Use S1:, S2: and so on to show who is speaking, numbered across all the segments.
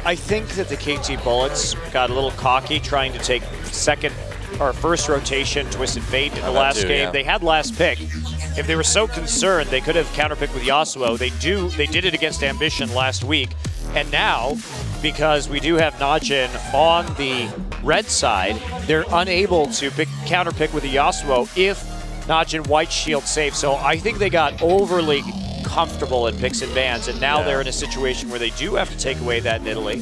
S1: I think that the KT Bullets got a little cocky trying to take first rotation Twisted Fate in the last game. Yeah. They had last pick. If they were so concerned, they could have counterpicked with Yasuo. They did it against Ambition last week. And now, because we do have NaJin on the red side, they're unable to counterpick with the Yasuo if NaJin White Shield safe. So I think they got overly comfortable in picks and bans, and now they're in a situation where they do have to take away that Nidalee.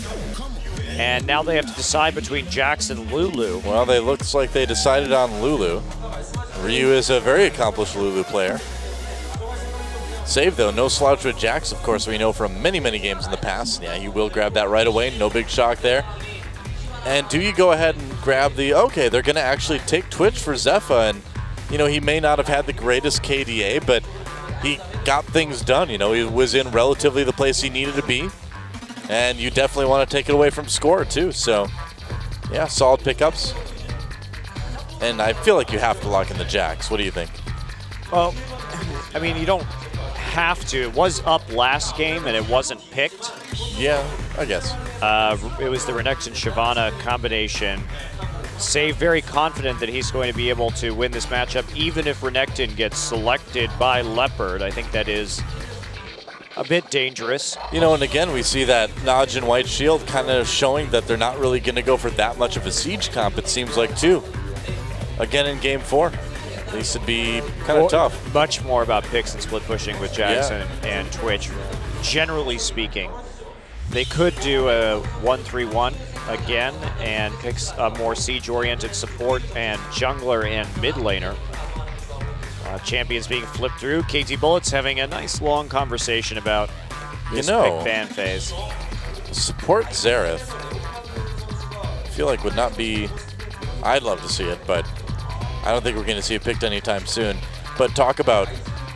S1: And now they have to decide between Jax and Lulu.
S2: Well, it looks like they decided on Lulu. Ryu is a very accomplished Lulu player. Save, though, no slouch with Jax, of course, we know from many, many games in the past. Yeah, you will grab that right away. No big shock there. And do you go ahead and grab the... Okay, they're going to actually take Twitch for Zephyr, and, you know, he may not have had the greatest KDA, but he got things done. You know, he was in relatively the place he needed to be. And you definitely want to take it away from score, too. So, yeah, solid pickups. And I feel like you have to lock in the Jax. What do you think?
S1: Well, I mean, you don't have to. It was up last game, and it wasn't picked.
S2: Yeah, I guess.
S1: It was the Renekton Shyvana combination. Save very confident that he's going to be able to win this matchup, even if Renekton gets selected by Leopard. I think that is a bit dangerous.
S2: You know, and again, we see that NaJin White Shield kind of showing that they're not really going to go for that much of a siege comp, it seems like, too. Again, in Game 4. At least it'd be kind of tough.
S1: Much more about picks and split pushing with Jax and Twitch. Generally speaking, they could do a 1-3-1 again and pick a more siege-oriented support and jungler and mid laner. Champions being flipped through. KT Bullets having a nice long conversation about this pick ban phase.
S2: Support Xerath, I feel like would not be... I'd love to see it, but I don't think we're going to see it picked anytime soon. But talk about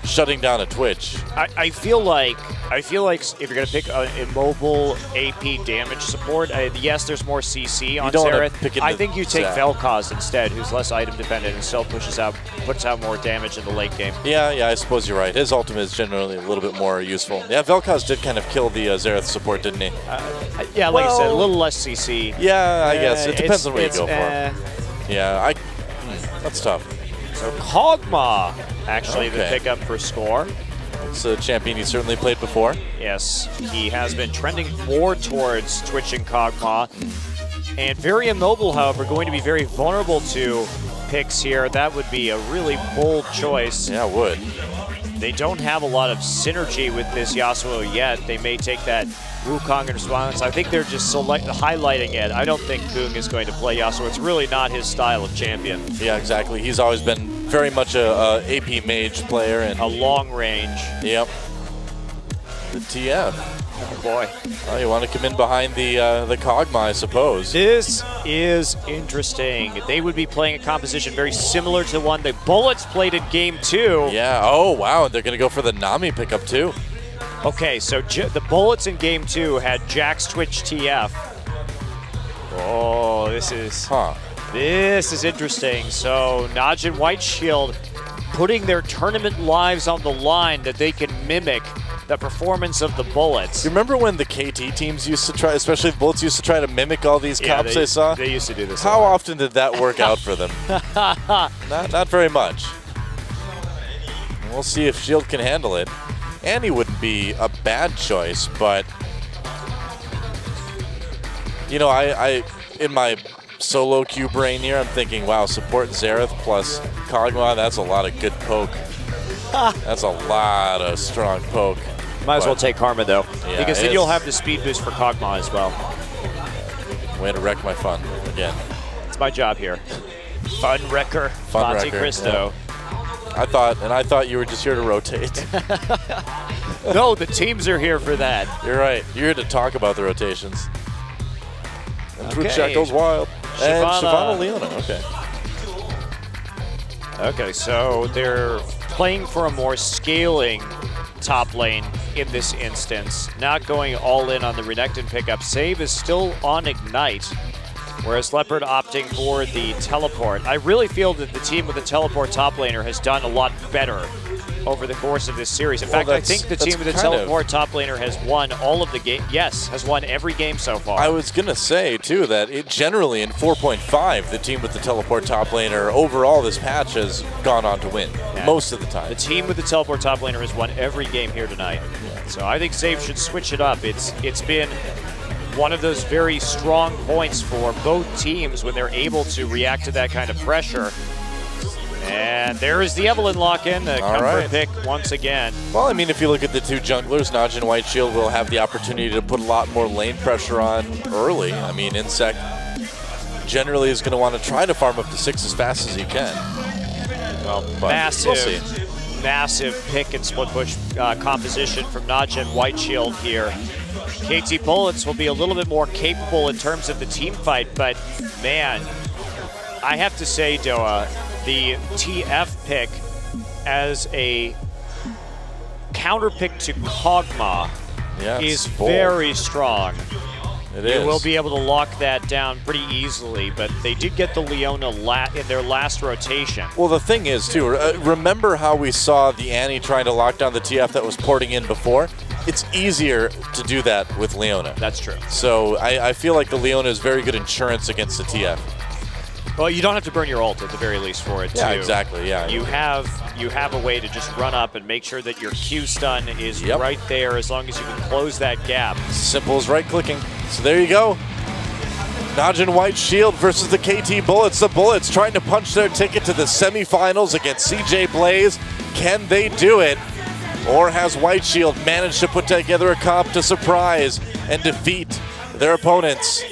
S2: shutting down a Twitch.
S1: I feel like if you're going to pick an immobile AP damage support, yes, there's more CC on Xerath. I think you take Vel'Koz instead, who's less item dependent and still puts out more damage in the late game.
S2: Yeah, I suppose you're right. His ultimate is generally a little bit more useful. Yeah, Vel'Koz did kind of kill the Xerath support, didn't he?
S1: Yeah, like I said, a little less CC.
S2: Yeah, I guess. It depends on what you go for. Yeah, that's tough.
S1: So Kog'Maw, actually, the pickup for score.
S2: It's a champion he's certainly played before.
S1: Yes, he has been trending more towards Twitch and Kog'Maw. And very immobile, however, going to be very vulnerable to picks here. That would be a really bold choice.
S2: Yeah, it would.
S1: They don't have a lot of synergy with this Yasuo yet. They may take that Wukong in response. I think they're just highlighting it. I don't think Kung is going to play Yasuo. It's really not his style of champion.
S2: Yeah, exactly. He's always been very much a AP mage player. And
S1: a long range.
S2: Yep. The TF.
S1: Oh boy.
S2: Well, you want to come in behind the Kog'Maw, I suppose.
S1: This is interesting. They would be playing a composition very similar to the one the Bullets played in Game 2.
S2: Yeah, oh wow, they're going to go for the Nami pickup too.
S1: Okay, so the Bullets in Game 2 had Jax Twitch TF. Oh, this is interesting. So NaJin White Shield putting their tournament lives on the line that they can mimic the performance of the Bullets.
S2: You remember when the KT teams used to try, especially the Bullets used to try to mimic all these comps they saw?
S1: They used to do this.
S2: How often did that work out for them? Not very much. We'll see if Shield can handle it. Annie wouldn't be a bad choice, but you know, I in my solo queue brain here, I'm thinking, wow, support Xerath plus Kog'Maw, that's a lot of good poke. That's a lot of strong poke.
S1: Might as well take Karma, though, because then you'll have the speed boost for Kog'Maw as well.
S2: Way to wreck my fun again.
S1: It's my job here. Fun wrecker, Monte Cristo.
S2: Yeah. I thought you were just here to rotate.
S1: No, the teams are here for that.
S2: You're right. You're here to talk about the rotations. And Twitch chat goes wild. And Shyvana Leona, okay.
S1: Okay, so they're playing for a more scaling top lane in this instance. Not going all in on the Renekton pickup. Save is still on Ignite, whereas Leopard opting for the teleport. I really feel that the team with the teleport top laner has done a lot better over the course of this series. In fact, I think the team with the teleport top laner has won all of the game. Yes, has won every game so far.
S2: I was gonna say too that it generally in 4.5, the team with the teleport top laner overall this patch has gone on to win most of the time.
S1: The team with the teleport top laner has won every game here tonight. So I think Save should switch it up. It's been one of those very strong points for both teams when they're able to react to that kind of pressure. And there is the Evelynn lock-in, the comfort pick once again.
S2: Well, I mean, if you look at the two junglers, NaJin White Shield will have the opportunity to put a lot more lane pressure on early. I mean, Insect generally is going to want to try to farm up to 6 as fast as he can.
S1: Well, massive pick and split push composition from NaJin White Shield here. KT Bullets will be a little bit more capable in terms of the team fight, but man, I have to say, Doa, the TF pick as a counter pick to Kog'Maw is very strong.
S2: It is.
S1: You will be able to lock that down pretty easily, but they did get the Leona in their last rotation.
S2: Well, the thing is, too, remember how we saw the Annie trying to lock down the TF that was porting in before? It's easier to do that with Leona.
S1: That's true.
S2: So I feel like the Leona is very good insurance against the TF.
S1: Well, you don't have to burn your ult at the very least for it, too.
S2: Yeah, exactly, yeah.
S1: You have a way to just run up and make sure that your Q stun is right there as long as you can close that gap.
S2: Simple as right-clicking. So there you go. NaJin White Shield versus the KT Bullets. The Bullets trying to punch their ticket to the semifinals against CJ Blaze. Can they do it? Or has White Shield managed to put together a comp to surprise and defeat their opponents?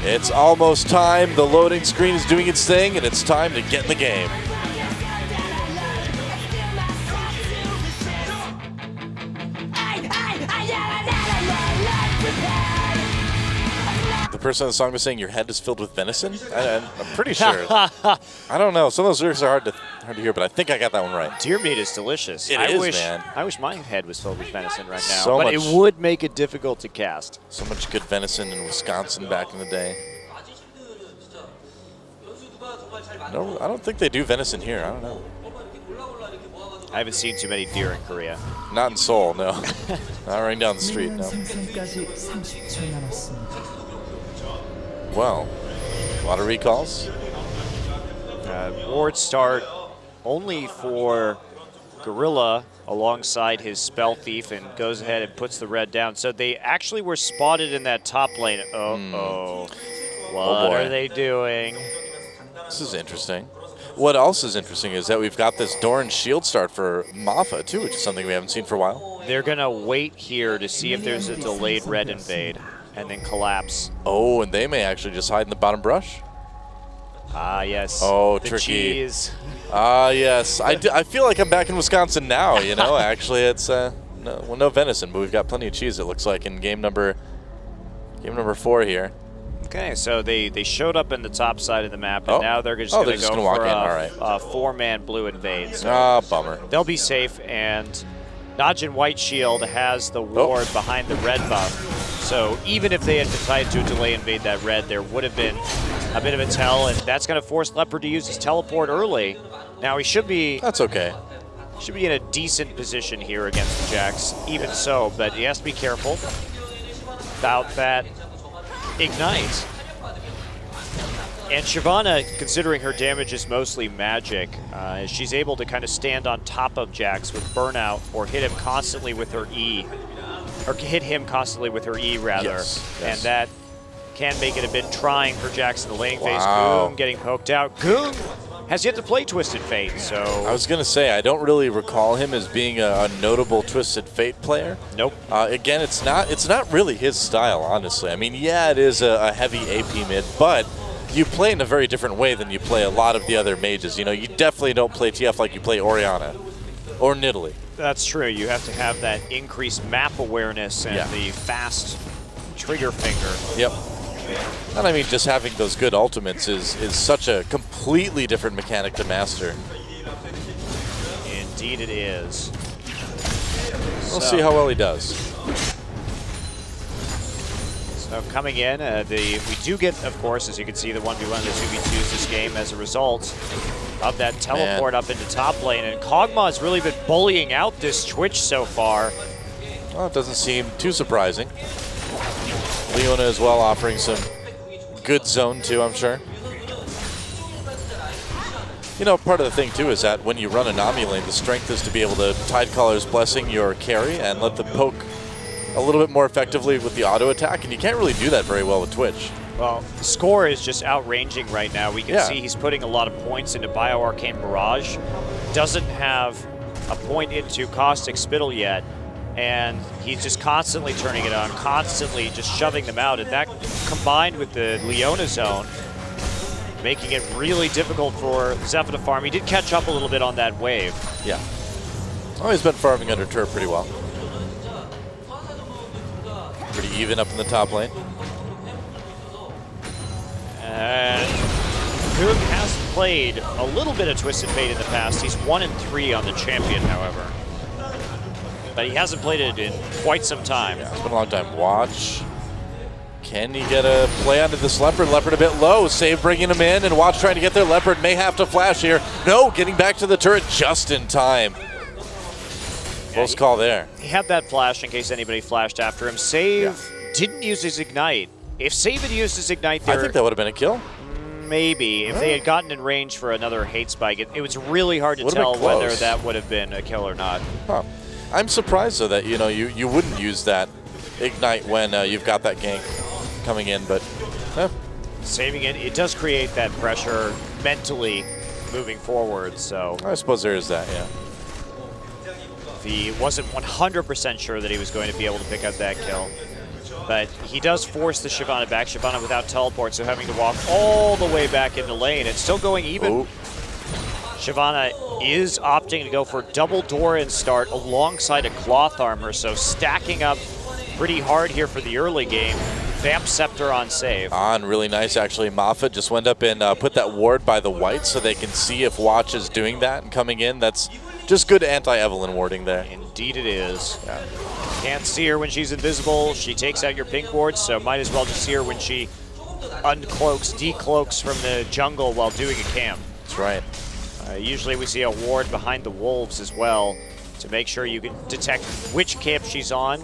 S2: It's almost time. The loading screen is doing its thing, and it's time to get in the game. The person on the song was saying your head is filled with venison? I'm pretty sure. I don't know. Some of those lyrics are hard to hear, but I think I got that one right.
S1: Deer meat is delicious.
S2: It is, man.
S1: I wish my head was filled with venison right now,
S2: so
S1: but
S2: much,
S1: it would make it difficult to cast.
S2: So much good venison in Wisconsin back in the day. No, I don't think they do venison here. I don't know.
S1: I haven't seen too many deer in Korea.
S2: Not in Seoul, no. Not running down the street, no. Well, a lot of recalls.
S1: Ward start only for Gorilla alongside his Spell Thief and goes ahead and puts the red down. So they actually were spotted in that top lane. What are they doing?
S2: This is interesting. What else is interesting is that we've got this Doran shield start for Mafa too, which is something we haven't seen for a while.
S1: They're gonna wait here to see if there's a delayed red invade and then collapse.
S2: Oh, and they may actually just hide in the bottom brush.
S1: Ah, yes.
S2: Oh,
S1: the
S2: tricky.
S1: Cheese.
S2: Ah, yes. I feel like I'm back in Wisconsin now, you know. Actually, it's no venison, but we've got plenty of cheese, it looks like, in game number 4 here.
S1: Okay, so they showed up in the top side of the map, and now they're just going to go for a 4-man blue invade. So
S2: bummer.
S1: They'll be safe, and NaJin White Shield has the ward behind the red buff. So even if they had decided to delay invade that red, there would have been a bit of a tell, and that's going to force Leopard to use his teleport early. Now he should be...
S2: That's okay.
S1: Should be in a decent position here against the Jax, even so, but he has to be careful about that Ignite. And Shyvana, considering her damage is mostly magic, she's able to kind of stand on top of Jax with Burnout or hit him constantly with her E. Or hit him constantly with her E, rather.
S2: Yes.
S1: And that can make it a bit trying for Jax in the laning phase. Goong getting poked out. Goong has yet to play Twisted Fate, so...
S2: I was going to say, I don't really recall him as being a notable Twisted Fate player.
S1: Nope.
S2: Again, it's not really his style, honestly. I mean, yeah, it is a heavy AP mid, but you play in a very different way than you play a lot of the other mages. You know, you definitely don't play TF like you play Orianna or Nidalee.
S1: That's true. You have to have that increased map awareness and the fast trigger finger.
S2: Yep. And I mean, just having those good ultimates is such a completely different mechanic to master.
S1: Indeed it is.
S2: We'll see how well he does.
S1: So coming in, we do get, of course, as you can see, the 1v1 and the 2v2s this game as a result. of that teleport up into top lane. And Kog'Maw has really been bullying out this Twitch so far.
S2: Well, it doesn't seem too surprising. Leona as well offering some good zone too, I'm sure. You know, part of the thing too is that when you run a Nami lane, the strength is to be able to Tidecaller's Blessing your carry and let them poke a little bit more effectively with the auto attack, and you can't really do that very well with Twitch.
S1: Well, Score is just outranging right now. We can see he's putting a lot of points into Bio-Arcane Barrage. Doesn't have a point into Caustic Spittle yet, and he's just constantly turning it on, constantly just shoving them out, and that combined with the Leona zone, making it really difficult for Zephyr to farm. He did catch up a little bit on that wave.
S2: Yeah. Oh, he's been farming under turret pretty well. Pretty even up in the top lane.
S1: And Goog has played a little bit of Twisted Fate in the past. He's 1-3 on the champion, however. But he hasn't played it in quite some time.
S2: Yeah, it's been a long time. Watch. Can he get a play onto this Leopard? Leopard a bit low. Save bringing him in, and Watch trying to get there. Leopard may have to flash here. No, getting back to the turret just in time. Close call there.
S1: He had that flash in case anybody flashed after him. Save didn't use his Ignite. If Save had used his Ignite there,
S2: I think that would have been a kill.
S1: Maybe. If they had gotten in range for another hate spike, it was really hard to tell whether that would have been a kill or not.
S2: Huh. I'm surprised, though, that you wouldn't use that Ignite when you've got that gank coming in, but
S1: saving it does create that pressure mentally moving forward, so
S2: I suppose there is that, yeah.
S1: He wasn't 100% sure that he was going to be able to pick up that kill, but he does force the Shyvana back. Shyvana without teleport, so having to walk all the way back into lane. It's still going even.
S2: Oh.
S1: Shyvana is opting to go for double Doran start alongside a Cloth Armor, so stacking up pretty hard here for the early game. Vamp Scepter on save.
S2: Really nice, actually. Moffat just went up and put that ward by the white so they can see if Watch is doing that and coming in. That's just good anti-Evelyn warding there.
S1: Indeed it is. Can't see her when she's invisible. She takes out your pink ward, so might as well just see her when she uncloaks, decloaks from the jungle while doing a camp.
S2: That's right.
S1: Usually we see a ward behind the wolves as well to make sure you can detect which camp she's on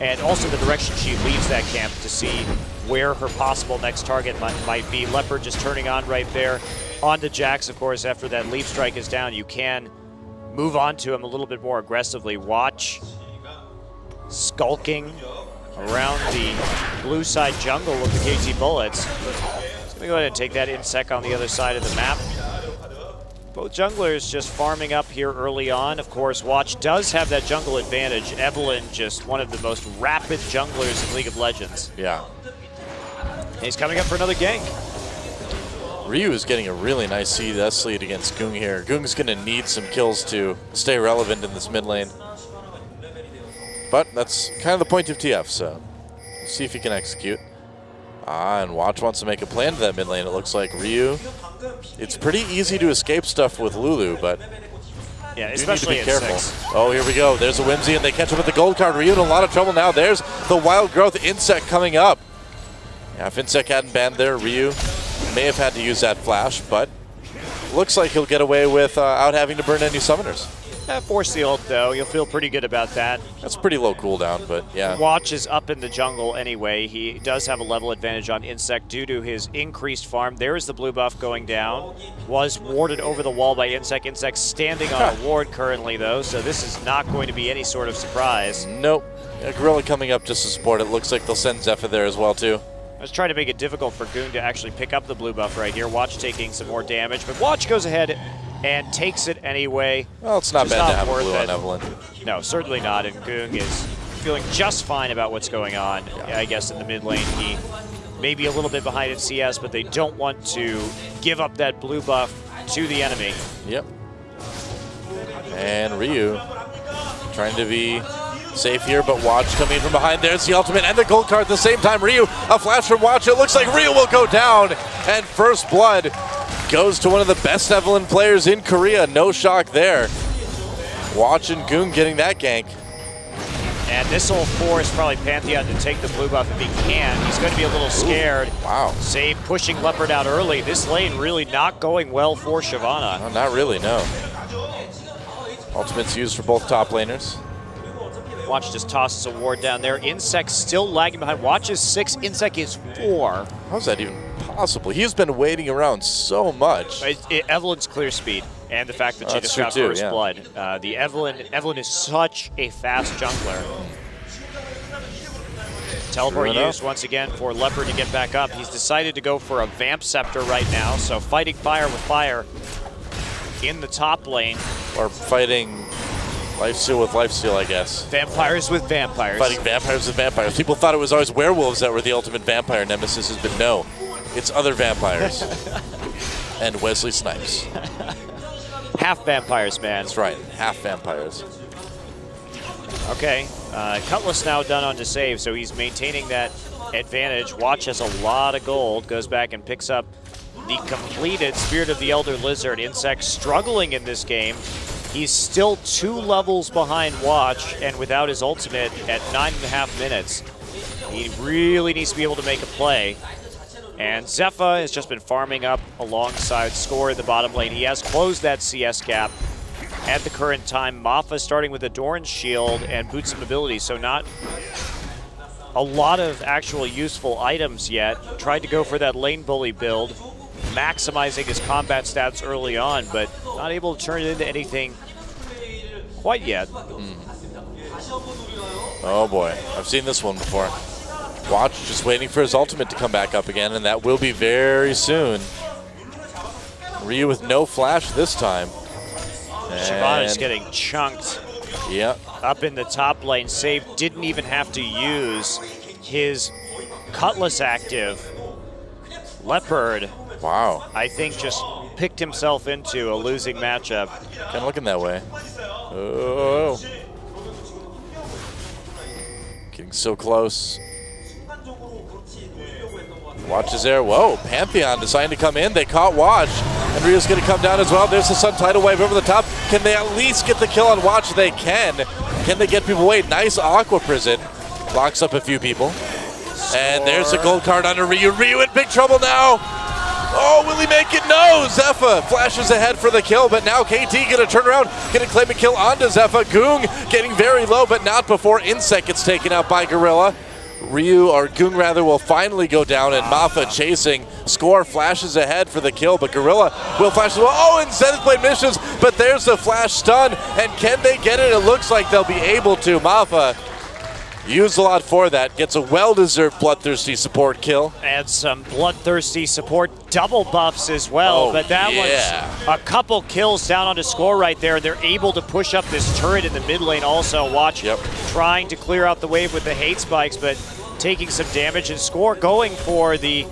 S1: and also the direction she leaves that camp to see where her possible next target might be. Leopard just turning on right there. On to Jax, of course, after that leap strike is down. You can move on to him a little bit more aggressively. Watch skulking around the blue side jungle with the KT bullets. Let me go ahead and take that insec on the other side of the map. Both junglers just farming up here early on. Of course, Watch does have that jungle advantage. Evelyn, just one of the most rapid junglers in League of Legends.
S2: Yeah.
S1: And he's coming up for another gank.
S2: Ryu is getting a really nice CS lead against Goong here. Goong's going to need some kills to stay relevant in this mid lane. But that's kind of the point of TF, so we'll see if he can execute. And Watch wants to make a plan to that mid lane, it looks like. Ryu, it's pretty easy to escape stuff with Lulu, but
S1: yeah, especially
S2: need to be careful. Oh, here we go. There's a Whimsy, and they catch him with the gold card. Ryu in a lot of trouble now. There's the Wild Growth Insect coming up. Yeah, if Insect hadn't banned there, Ryu may have had to use that flash, but looks like he'll get away without having to burn any summoners.
S1: Force the ult, though. You'll feel pretty good about that.
S2: That's pretty low cooldown, but yeah.
S1: Watch is up in the jungle anyway. He does have a level advantage on Insect due to his increased farm. There is the blue buff going down. Was warded over the wall by Insect. Insect standing on a ward currently, though, so this is not going to be any sort of surprise.
S2: Nope. A Gorilla coming up just to support it. Looks like they'll send Zephyr there as well, too.
S1: I was trying to make it difficult for Goong to actually pick up the blue buff right here. Watch taking some more damage, but Watch goes ahead and takes it anyway.
S2: Well, it's not bad to have a blue on Evelyn.
S1: No, certainly not, and Goong is feeling just fine about what's going on. Yeah, I guess in the mid lane, he may be a little bit behind in CS, but they don't want to give up that blue buff to the enemy.
S2: Yep. And Ryu trying to be safe here, but Watch coming in from behind. There's the ultimate and the gold card at the same time. Ryu, a flash from Watch. It looks like Ryu will go down, and first blood goes to one of the best Evelyn players in Korea. No shock there. Watch and Goong getting that gank.
S1: And this will force probably Pantheon to take the blue buff if he can. He's going to be a little scared.
S2: Ooh, wow.
S1: Save pushing Leopard out early. This lane really not going well for Shyvana.
S2: No, not really, no. Ultimate's used for both top laners.
S1: Watch just tosses a ward down there. Insect still lagging behind. Watch is 6, Insect is 4.
S2: How's that even possible? He's been waiting around so much.
S1: Evelyn's clear speed and the fact that she just got
S2: too,
S1: first
S2: yeah.
S1: blood. The Evelyn is such a fast jungler. Teleport used once again for Leopard to get back up. He's decided to go for a Vamp Scepter right now, so fighting fire with fire in the top lane.
S2: Or fighting lifesteal with lifesteal, I guess.
S1: Vampires with vampires.
S2: Fighting vampires with vampires. People thought it was always werewolves that were the ultimate vampire nemesis, but no, it's other vampires. And Wesley Snipes.
S1: Half vampires, man.
S2: That's right, half vampires.
S1: Okay, Cutlass now done on to save, so he's maintaining that advantage. Watch has a lot of gold, goes back and picks up the completed Spirit of the Elder Lizard. Insect struggling in this game. He's still 2 levels behind Watch, and without his ultimate at 9.5 minutes. He really needs to be able to make a play. And Zephyr has just been farming up alongside Score in the bottom lane. He has closed that CS gap at the current time. Mafa starting with a Doran's Shield and Boots of Mobility, so not a lot of actual useful items yet. Tried to go for that lane bully build, maximizing his combat stats early on, but not able to turn it into anything quite yet.
S2: Oh boy, I've seen this one before. Watch just waiting for his ultimate to come back up again, and that will be very soon. Ryu with no flash this time.
S1: Shyvana's getting chunked.
S2: Yep.
S1: Up in the top lane. Save didn't even have to use his Cutlass active. Leopard,
S2: wow,
S1: I think just picked himself into a losing matchup.
S2: Kind of looking that way. Oh. Getting so close. Watch is there. Whoa, Pantheon deciding to come in. They caught Watch. And Ryu's going to come down as well. There's the Sun Tidal Wave over the top. Can they at least get the kill on Watch? They can. Can they get people away? Nice Aqua Prison. Locks up a few people. And there's a gold card under Ryu. Ryu in big trouble now. Oh, will he make it? No! Zephyr flashes ahead for the kill, but now KT gonna turn around, gonna claim a kill onto Zephyr. Goong getting very low, but not before Insect gets taken out by Gorilla. Ryu, or Goong rather, will finally go down, and Mafa chasing. Score flashes ahead for the kill, but Gorilla will flash as well. Oh, and Zenith Blade misses, but there's the flash stun, and can they get it? It looks like they'll be able to. Mafa used a lot for that, gets a well-deserved Bloodthirsty support kill.
S1: And some Bloodthirsty support double buffs as well, but that one's a couple kills down onto Score right there. They're able to push up this turret in the mid lane also. Watch trying to clear out the wave with the hate spikes, but taking some damage, and Score going for the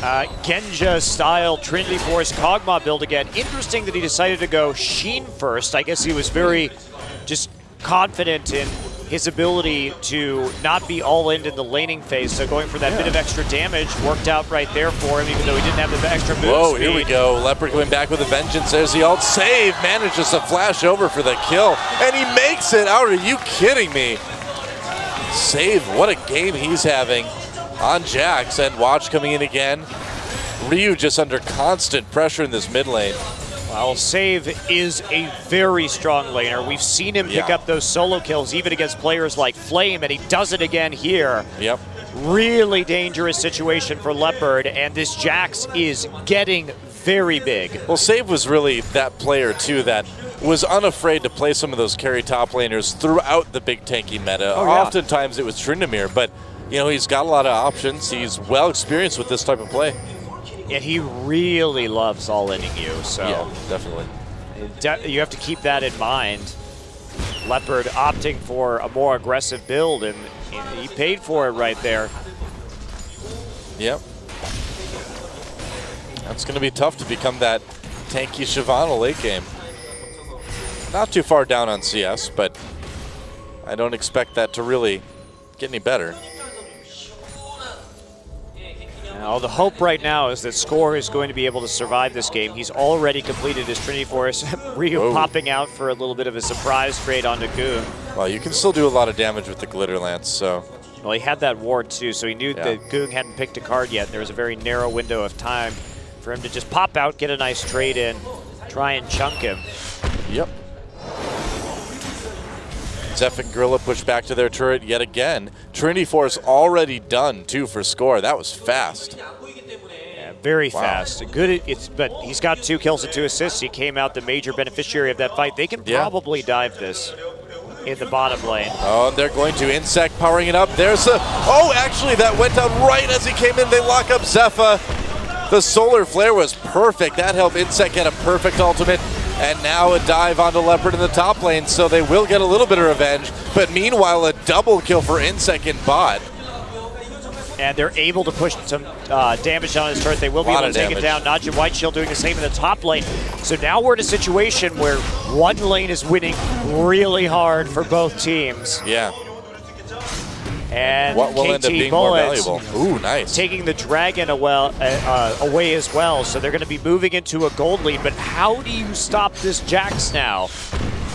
S1: Genja-style Trinity Force Kog'Maw build again. Interesting that he decided to go Sheen first. I guess he was very just confident in his ability to not be all in the laning phase, so going for that bit of extra damage worked out right there for him, even though he didn't have the extra move
S2: Whoa,
S1: speed.
S2: Here we go. Leopard coming back with a vengeance. There's the ult save. Manages to flash over for the kill, and he makes it out. Are you kidding me? Save, what a game he's having on Jax, and Watch coming in again. Ryu just under constant pressure in this mid lane.
S1: Well, Save is a very strong laner. We've seen him pick up those solo kills even against players like Flame, and he does it again here.
S2: Yep.
S1: Really dangerous situation for Leopard, and this Jax is getting very big.
S2: Well, Save was really that player too that was unafraid to play some of those carry top laners throughout the big tanky meta. Oftentimes it was Tryndamere, but you know, he's got a lot of options. He's well experienced with this type of play.
S1: And he really loves all-inning you, so
S2: yeah, definitely.
S1: You have to keep that in mind. Leopard opting for a more aggressive build, and he paid for it right there.
S2: Yep. That's going to be tough to become that tanky Shyvana late game. Not too far down on CS, but I don't expect that to really get any better.
S1: Now, the hope right now is that Score is going to be able to survive this game. He's already completed his Trinity Force. Ryu popping out for a little bit of a surprise trade onto Goon.
S2: Well, you can still do a lot of damage with the Glitter Lance, so.
S1: Well, he had that ward too, so he knew that Goon hadn't picked a card yet. There was a very narrow window of time for him to just pop out, get a nice trade in, try and chunk him.
S2: Yep. Zeph and Gorilla push back to their turret yet again. Trinity Force already done too for Score. That was fast.
S1: Yeah, very fast. Good. But he's got 2 kills and 2 assists. He came out the major beneficiary of that fight. They can probably dive this in the bottom lane.
S2: Oh, and they're going to Insect powering it up. There's a, oh, actually that went down right as he came in. They lock up Zepha. The Solar Flare was perfect. That helped Insect get a perfect ultimate. And now a dive onto Leopard in the top lane, so they will get a little bit of revenge. But meanwhile, a double kill for Insect in bot.
S1: And they're able to push some damage on his turret. They will be able to take it down. NaJin White Shield doing the same in the top lane. So now we're in a situation where one lane is winning really hard for both teams.
S2: Yeah.
S1: And
S2: what will end up being more valuable? Ooh, nice.
S1: Taking the dragon away as well. So they're going to be moving into a gold lead. But how do you stop this Jax now?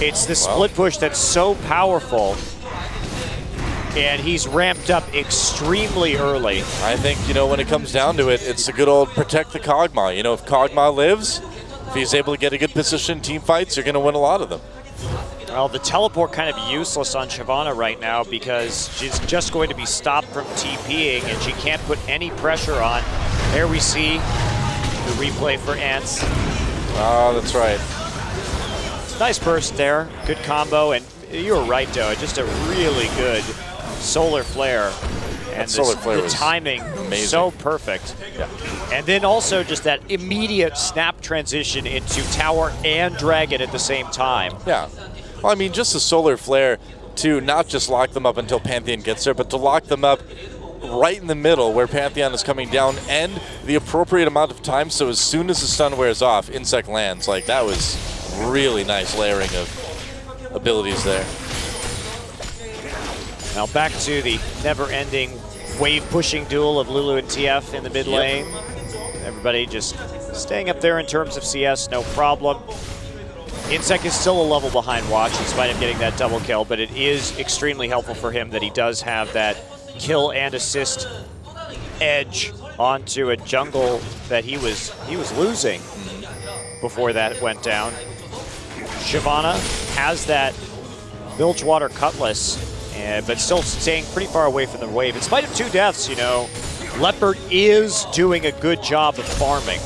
S1: It's the split push that's so powerful. And he's ramped up extremely early.
S2: I think, you know, when it comes down to it, it's the good old protect the Kog'Maw. You know, if Kog'Maw lives, if he's able to get a good position in team fights, you're going to win a lot of them.
S1: Well, the teleport kind of useless on Shyvana right now because she's just going to be stopped from TPing and she can't put any pressure on. There we see the replay for Ants.
S2: Oh, that's right.
S1: It's a nice burst there, good combo, and you were right, Joe. Just a really good Solar Flare. And the timing
S2: amazing.
S1: So perfect.
S2: Yeah.
S1: And then also just that immediate snap transition into tower and dragon at the same time.
S2: Yeah. Well, I mean, just the Solar Flare to not just lock them up until Pantheon gets there, but to lock them up right in the middle where Pantheon is coming down and the appropriate amount of time, so as soon as the stun wears off, Insect lands. Like, that was really nice layering of abilities there.
S1: Now back to the never-ending wave-pushing duel of Lulu and TF in the mid lane. Everybody just staying up there in terms of CS, no problem. Insect is still a level behind Watch in spite of getting that double kill, but it is extremely helpful for him that he does have that kill and assist edge onto a jungle that he was losing before that went down. Shyvana has that Bilgewater Cutlass, but still staying pretty far away from the wave. In spite of 2 deaths, you know, Leopard is doing a good job of farming.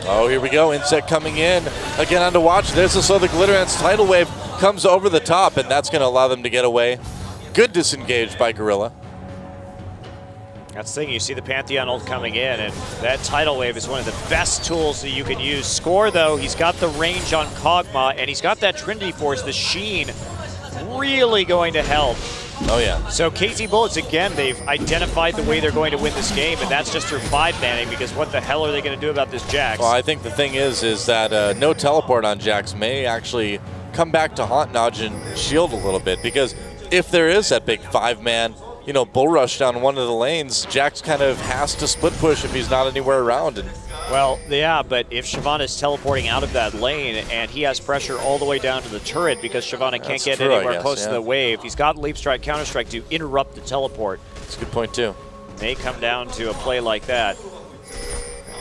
S2: Oh, here we go. Insect coming in. Again onto Watch. There's the Glitter Ants tidal wave comes over the top, and that's going to allow them to get away. Good disengage by Gorilla.
S1: That's the thing. You see the Pantheon ult coming in, and that tidal wave is one of the best tools that you can use. Score, though, he's got the range on Kog'Maw, and he's got that Trinity Force, the Sheen, really going to help.
S2: Oh, yeah.
S1: So KT Bullets, again, they've identified the way they're going to win this game, and that's just through 5-manning, because what the hell are they going to do about this Jax?
S2: Well, I think the thing is that no teleport on Jax may actually come back to haunt NaJin shield a little bit, because if there is that big 5-man, you know, bull rush down one of the lanes, Jax kind of has to split push if he's not anywhere around. And
S1: well, yeah, but if Shyvana is teleporting out of that lane and he has pressure all the way down to the turret because Shyvana can't get anywhere close to the wave, he's got Leap Strike, Counter Strike to interrupt the teleport.
S2: That's a good point, too.
S1: May come down to a play like that.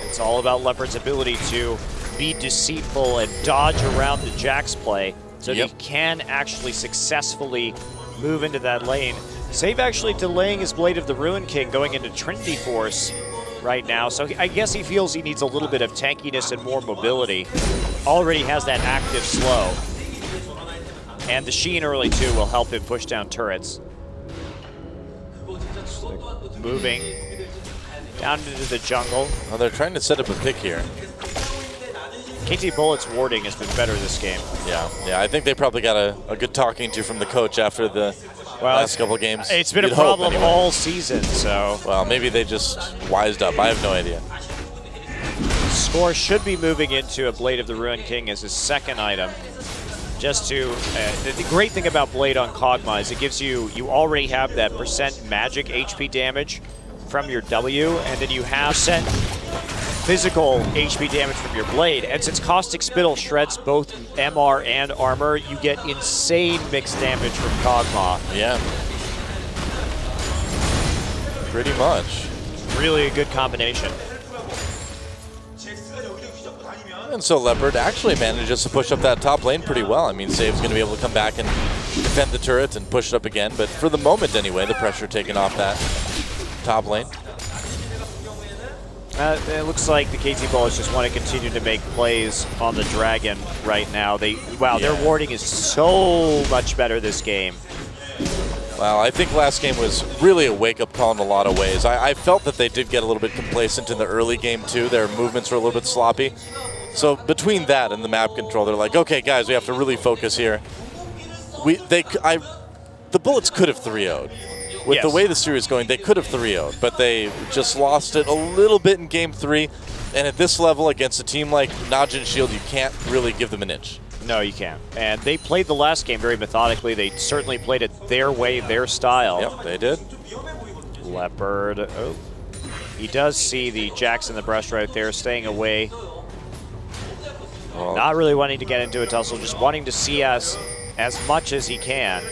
S1: It's all about Leopard's ability to be deceitful and dodge around the Jax play so he can actually successfully move into that lane. Save actually delaying his Blade of the Ruin King going into Trinity Force right now, so I guess he feels he needs a little bit of tankiness and more mobility. Already has that active slow. And the Sheen early too will help him push down turrets. Moving down into the jungle.
S2: Well, they're trying to set up a pick here.
S1: KT Bullets warding has been better this game.
S2: Yeah, I think they probably got a good talking to from the coach after the last couple games.
S1: It's been a problem all season, so.
S2: Well, maybe they just wised up. I have no idea.
S1: Score should be moving into a Blade of the Ruin King as his second item. Just to, the great thing about Blade on Kog'Maw is it gives you already have that % magic HP damage from your W, and then you have set physical HP damage from your blade. And since Caustic Spittle shreds both MR and armor, you get insane mixed damage from Kog'Maw.
S2: Yeah. Pretty much.
S1: Really a good combination.
S2: And so Leopard actually manages to push up that top lane pretty well. I mean, Save's going to be able to come back and defend the turret and push it up again. But for the moment anyway, the pressure taken off that top lane.
S1: It looks like the KT Bullets just want to continue to make plays on the Dragon right now. Their warding is so much better this game.
S2: Well, I think last game was really a wake-up call in a lot of ways. I felt that they did get a little bit complacent in the early game too. Their movements were a little bit sloppy. So between that and the map control, they're like, okay, guys, we have to really focus here. The Bullets could have 3-0'd. With the way the series is going, they could have 3-0'd, but they just lost it a little bit in Game 3. And at this level, against a team like NaJin Shield, you can't really give them an inch.
S1: No, you can't. And they played the last game very methodically. They certainly played it their way, their style.
S2: Yep, they did.
S1: Leopard. Oh, he does see the Jax in the brush right there, staying away. Well, not really wanting to get into a tussle, just wanting to see us as much as he can.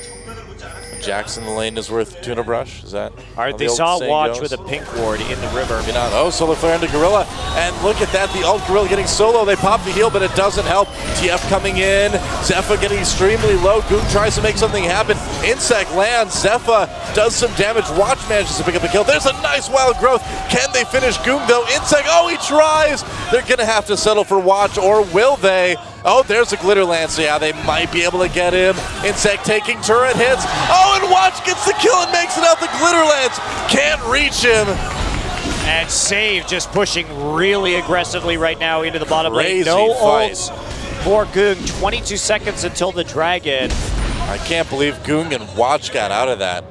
S2: Jax in the lane is worth tuna brush. Is that?
S1: All right, they saw Watch with a pink ward in the river.
S2: Oh, Solar Flare into Gorilla. And look at that, the ult Gorilla getting solo. They pop the heal, but it doesn't help. TF coming in. Zephyr getting extremely low. Goong tries to make something happen. Insect lands. Zephyr does some damage. Watch manages to pick up a kill. There's a nice wild growth. Can they finish Goong though? Insect, oh, he tries. They're going to have to settle for Watch, or will they? Oh, there's a Glitter Lance. So yeah, they might be able to get him. Insect taking turret hits. Oh, and Watch gets the kill and makes it out. The Glitter Lance can't reach him.
S1: And Save just pushing really aggressively right now into the bottom lane.
S2: Crazy
S1: No
S2: fight
S1: ults for Goong. 22 seconds until the Dragon.
S2: I can't believe Goong and Watch got out of that.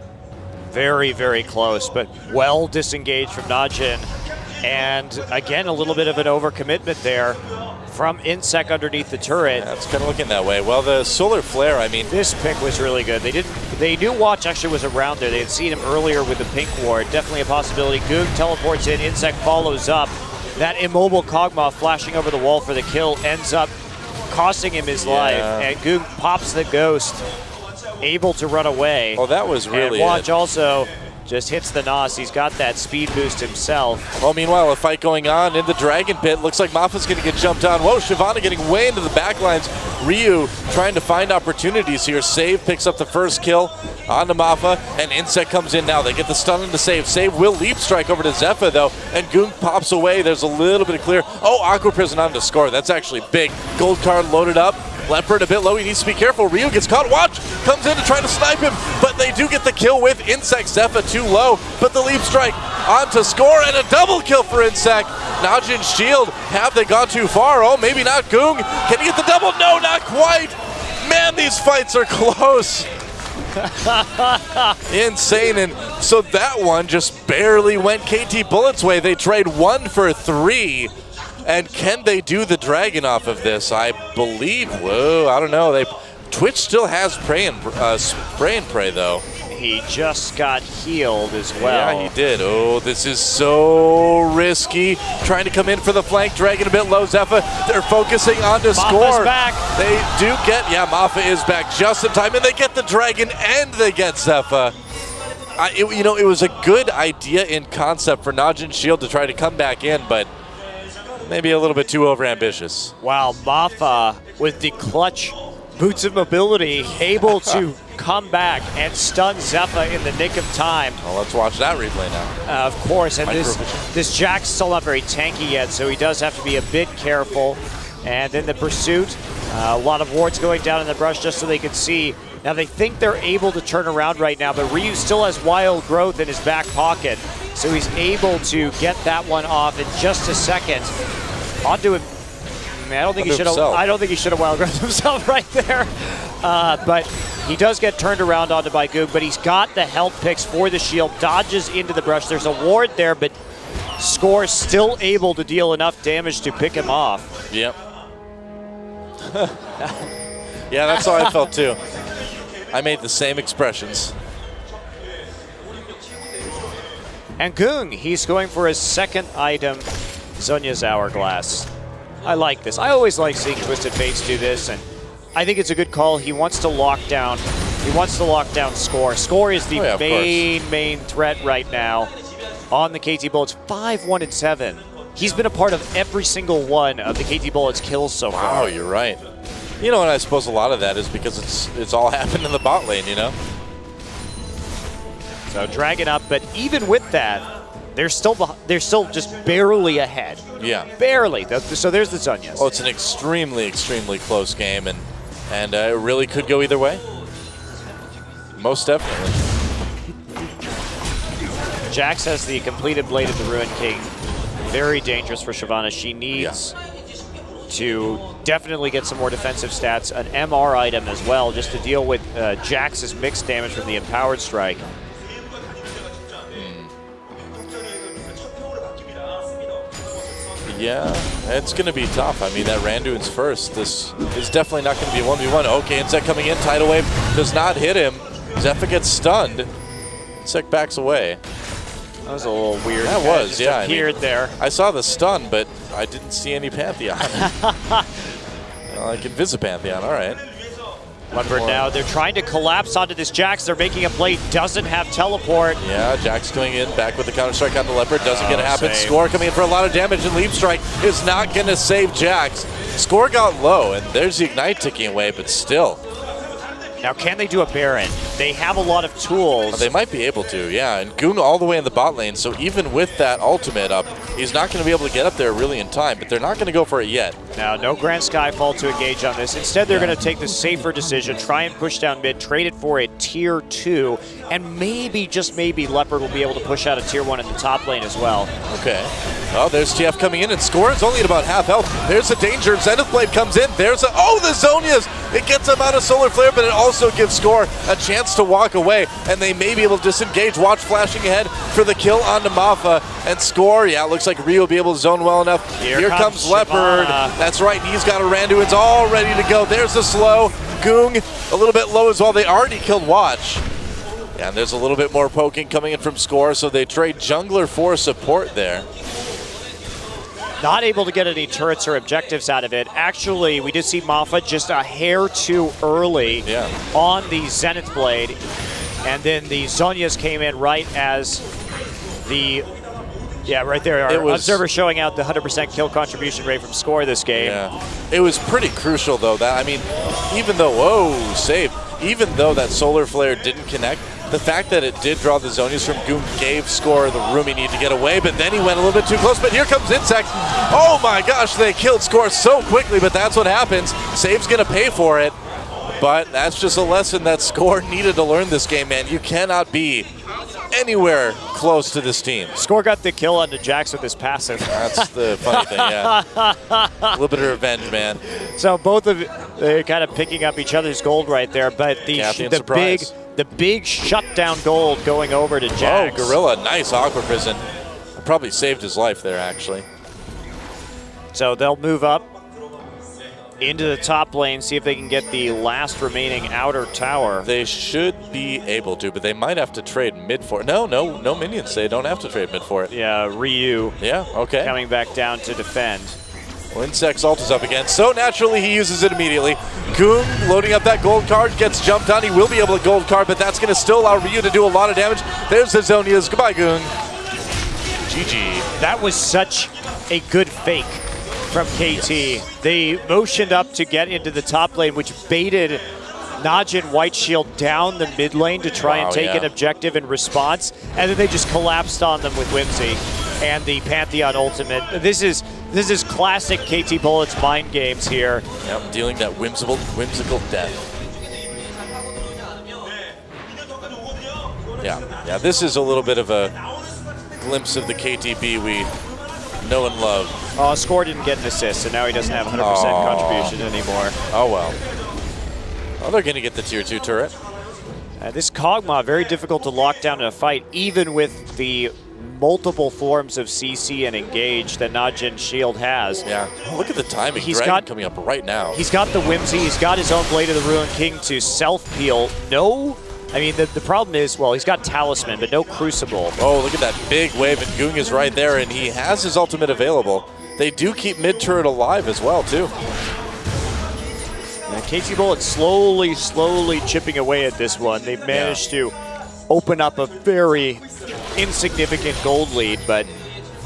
S1: Very, very close, but well disengaged from NaJin. And again, a little bit of an overcommitment there from Insect underneath the turret.
S2: Yeah, it's kind of looking that way. Well, the Solar Flare, I mean,
S1: this pick was really good. They knew Watch actually was around there. They had seen him earlier with the pink ward. Definitely a possibility. Goong teleports in. Insect follows up. That immobile Kog'Maw flashing over the wall for the kill ends up costing him his life. And Goong pops the ghost, able to run away.
S2: Oh, that was really
S1: and Watch also just hits the Nos. He's got that speed boost himself.
S2: Well, meanwhile, a fight going on in the Dragon Pit. Looks like Mafa's going to get jumped on. Whoa, Shyvana getting way into the backlines. Ryu trying to find opportunities here. Save picks up the first kill onto Mafa, and Insect comes in now. They get the stun into Save. Save will leap strike over to Zephyr, though, and Goong pops away. There's a little bit of clear. Oh, Aqua Prison on to score. That's actually big. Gold card loaded up. Leopard a bit low, he needs to be careful. Ryu gets caught. Watch comes in to try to snipe him, but they do get the kill with Insect. Zephyr too low, but the leap strike on to score, and a double kill for Insect. NaJin Shield, have they gone too far? Oh, maybe not. Goong, can he get the double? No, not quite. Man, these fights are close. Insane, and so that one just barely went KT Bullets' way. They trade 1 for 3. And can they do the Dragon off of this? I believe. Whoa, I don't know. Twitch still has spray and pray though.
S1: He just got healed as well.
S2: Yeah, he did. Oh, this is so risky. Trying to come in for the flank. Dragon a bit low. Zephyr, they're focusing on to score.
S1: Back.
S2: They do get, yeah, Mafa is back just in time, and they get the Dragon and they get Zephyr. You know, it was a good idea in concept for NaJin Shield to try to come back in, but maybe a little bit too overambitious.
S1: Wow, Mafa with the clutch boots of mobility, able to come back and stun Zephyr in the nick of time.
S2: Well, let's watch that replay now.
S1: Of course, and this Jack's still not very tanky yet, so he does have to be a bit careful. And then the pursuit, a lot of wards going down in the brush just so they can see. Now they think they're able to turn around right now, but Ryu still has wild growth in his back pocket, so he's able to get that one off in just a second. Onto him. I don't think he should have wild growth himself right there. But he does get turned around onto by Goong, but he's got the health picks for the shield, dodges into the brush. There's a ward there, but Score still able to deal enough damage to pick him off.
S2: Yep. Yeah, that's how I felt too. I made the same expressions.
S1: And Goong, he's going for his second item, Zhonya's Hourglass. I like this. I always like seeing Twisted Fates do this, and I think it's a good call. He wants to lock down. He wants to lock down Score. Score is the main threat right now on the KT Bullets. 5-1-7. He's been a part of every single one of the KT Bullets kills so far.
S2: Wow, you're right. You know, and I suppose a lot of that is because it's all happened in the bot lane, you know?
S1: So Dragon up, but even with that, they're still just barely ahead.
S2: Yeah.
S1: Barely. So there's the Zhonyas.
S2: Oh, it's an extremely, extremely close game, and it really could go either way. Most definitely.
S1: Jax has the completed Blade of the Ruin King. Very dangerous for Shyvana. She needs to definitely get some more defensive stats, an MR item as well, just to deal with Jax's mixed damage from the Empowered Strike.
S2: Yeah, it's going to be tough. I mean, that Randuin's first. This is definitely not going to be a 1v1. Okay, Insect coming in. Tidal Wave does not hit him. Zephyr gets stunned. Insect backs away.
S1: That was a little weird.
S2: That was, yeah.
S1: Appeared there.
S2: I saw the stun, but I didn't see any Pantheon. Like Invisipantheon, all right.
S1: Leopard now, they're trying to collapse onto this Jax. They're making a play, doesn't have teleport.
S2: Yeah, Jax going in, back with the counter strike on the Leopard. Doesn't get to happen. Score coming in for a lot of damage, and Leap Strike is not going to save Jax. Score got low, and there's the Ignite ticking away, but still.
S1: Now, can they do a Baron? They have a lot of tools.
S2: They might be able to, yeah. And Goong all the way in the bot lane, so even with that ultimate up, he's not going to be able to get up there really in time, but they're not going to go for it yet.
S1: Now, no Grand Skyfall to engage on this. Instead, they're going to take the safer decision, try and push down mid, trade it for a tier 2, and maybe, just maybe, Leopard will be able to push out a tier 1 in the top lane as well.
S2: Okay. Oh, there's TF coming in, and Score is only at about half health. There's a danger. Zenith Blade comes in. There's a... Oh, the Zhonyas! It gets him out of Solar Flare, but it also gives Score a chance to walk away, and they may be able to disengage. Watch flashing ahead for the kill onto Mafa, and Score, yeah, it looks like Rio will be able to zone well enough. Here comes Leopard. That's right, he's got a Randuin's all ready to go. There's the slow. Goong a little bit low as well. They already killed Watch. And there's a little bit more poking coming in from Score, so they trade jungler for support there.
S1: Not able to get any turrets or objectives out of it. Actually, we did see Mafa just a hair too early on the Zenith Blade. And then the Zhonyas came in right as the... Yeah, right there. Our observer showing out the 100% kill contribution rate from Score this game.
S2: Yeah. It was pretty crucial, though. That, I mean, even though... Whoa, save. Even though that Solar Flare didn't connect, the fact that it did draw the Zhonyas from Goong gave Score the room he needed to get away, but then he went a little bit too close. But here comes Insect. Oh my gosh, they killed Score so quickly, but that's what happens. Save's going to pay for it, but that's just a lesson that Score needed to learn this game, man. You cannot be anywhere close to this team.
S1: Score got the kill onto Jax with his passive.
S2: That's the funny thing, yeah. A little bit of revenge, man.
S1: So both of they're kind of picking up each other's gold right there, but the big shutdown gold going over to Jax.
S2: Oh, Gorilla, nice Aqua Prison. Probably saved his life there, actually.
S1: So they'll move up into the top lane, see if they can get the last remaining outer tower.
S2: They should be able to, but they might have to trade mid for it. No minions. They don't have to trade mid for it.
S1: Yeah, Ryu.
S2: Yeah, okay.
S1: Coming back down to defend.
S2: Well, Insect's ult is up again, so naturally he uses it immediately. Goong loading up that gold card, gets jumped on. He will be able to gold card, but that's going to still allow Ryu to do a lot of damage. There's the Zhonyas. Goodbye, Goong. GG.
S1: That was such a good fake from KT. Yes. They motioned up to get into the top lane, which baited NaJin White Shield down the mid lane to try and take an objective in response, and then they just collapsed on them with Whimsy and the Pantheon ultimate. This is classic KT Bullets mind games here.
S2: Yep, dealing that whimsical death. Yeah, this is a little bit of a glimpse of the KTB we know and love.
S1: Oh, Score didn't get an assist, so now he doesn't have 100% contribution anymore.
S2: Oh, well. Oh, they're going to get the tier 2 turret.
S1: This Kog'Maw, very difficult to lock down in a fight, even with the multiple forms of CC and engage that NaJin Shield has.
S2: Yeah, look at the timing.
S1: He's
S2: Dragon coming up right now.
S1: He's got the Whimsy, he's got his own Blade of the Ruin King to self-peel. No I mean, the problem is, well, he's got Talisman, but no Crucible.
S2: Oh, look at that big wave, and Goong is right there, and he has his ultimate available. They do keep mid-turret alive as well, too.
S1: And KT Bullets slowly chipping away at this one. They've managed to open up a very insignificant gold lead, but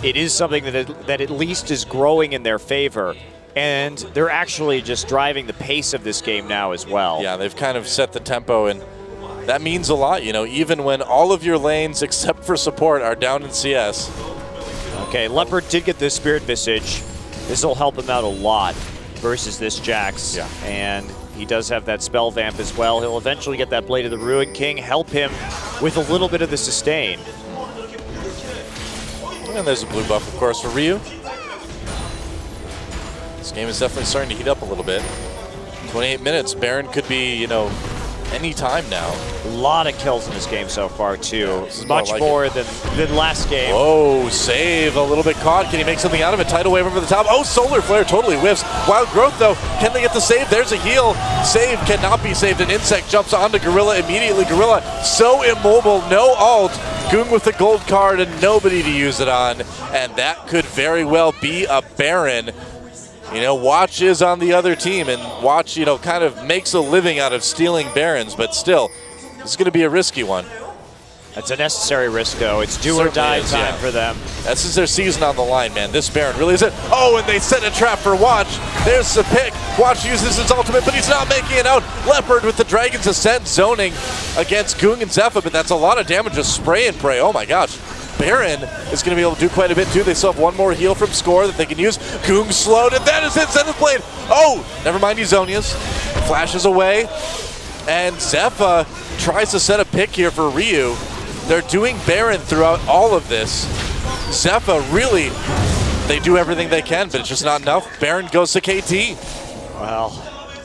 S1: it is something that at least is growing in their favor. And they're actually just driving the pace of this game now as well.
S2: Yeah, they've kind of set the tempo, and that means a lot, you know, even when all of your lanes except for support are down in CS.
S1: Okay, Leopard did get this Spirit Visage. This will help him out a lot versus this Jax.
S2: Yeah.
S1: And he does have that Spell Vamp as well. He'll eventually get that Blade of the Ruin King, help him with a little bit of the sustain.
S2: And there's a blue buff, of course, for Ryu. This game is definitely starting to heat up a little bit. 28 minutes. Baron could be, you know, any time now.
S1: A lot of kills in this game so far, too.
S2: Yeah,
S1: much more than last game.
S2: Whoa, save a little bit caught. Can he make something out of it? Tidal Wave over the top. Oh, Solar Flare totally whiffs. Wild Growth, though. Can they get the save? There's a heal. Save cannot be saved. An Insect jumps onto Gorilla immediately. Gorilla so immobile, no ult. Goong with the gold card and nobody to use it on. And that could very well be a Baron. You know, Watch is on the other team, and Watch, you know, kind of makes a living out of stealing Barons, but still, it's going to be a risky one.
S1: That's a necessary risk, though. It's do or die time for them.
S2: This is their season on the line, man. This Baron really is it. Oh, and they set a trap for Watch. There's the pick. Watch uses his ultimate, but he's not making it out. Leopard with the Dragon's Ascent zoning against Goong and Zephyr, but that's a lot of damage, just spray and pray. Oh my gosh. Baron is going to be able to do quite a bit too. They still have one more heal from Score that they can use. Goong slowed, and that is it. Zenith Blade. Oh, never mind Ezonia's. Flashes away, and Zephyr tries to set a pick here for Ryu. They're doing Baron throughout all of this. Zephyr really, they do everything they can, but it's just not enough. Baron goes to KT.
S1: Well,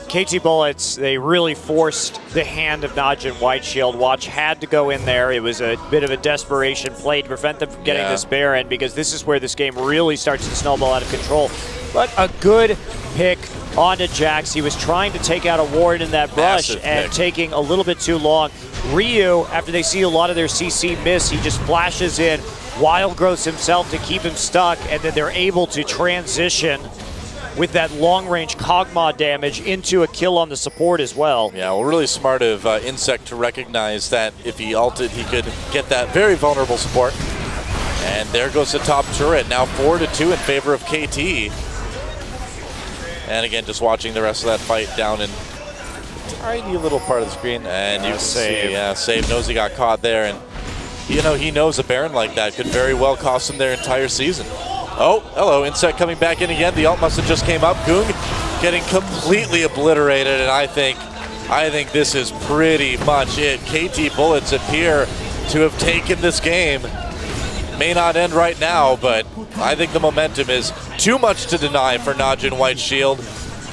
S1: KT Bullets, they really forced the hand of NaJin White Shield. Watch had to go in there. It was a bit of a desperation play to prevent them from getting this Baron, because this is where this game really starts to snowball out of control. But a good pick onto Jax. He was trying to take out a ward in that brush and taking a little bit too long. Ryu, after they see a lot of their CC miss, he just flashes in, Wild Growths himself to keep him stuck, and then they're able to transition with that long-range Kog'Maw damage into a kill on the support as well.
S2: Yeah, well, really smart of Insect to recognize that if he ulted, he could get that very vulnerable support. And there goes the top turret, now 4-2 in favor of KT. And again, just watching the rest of that fight down in a tiny little part of the screen. And you can see, Save knows he got caught there. And, you know, he knows a Baron like that could very well cost him their entire season. Oh, hello, Insect coming back in again. The ult must have just came up. Goong getting completely obliterated, and I think this is pretty much it. KT Bullets appear to have taken this game. May not end right now, but I think the momentum is too much to deny for NaJin White Shield.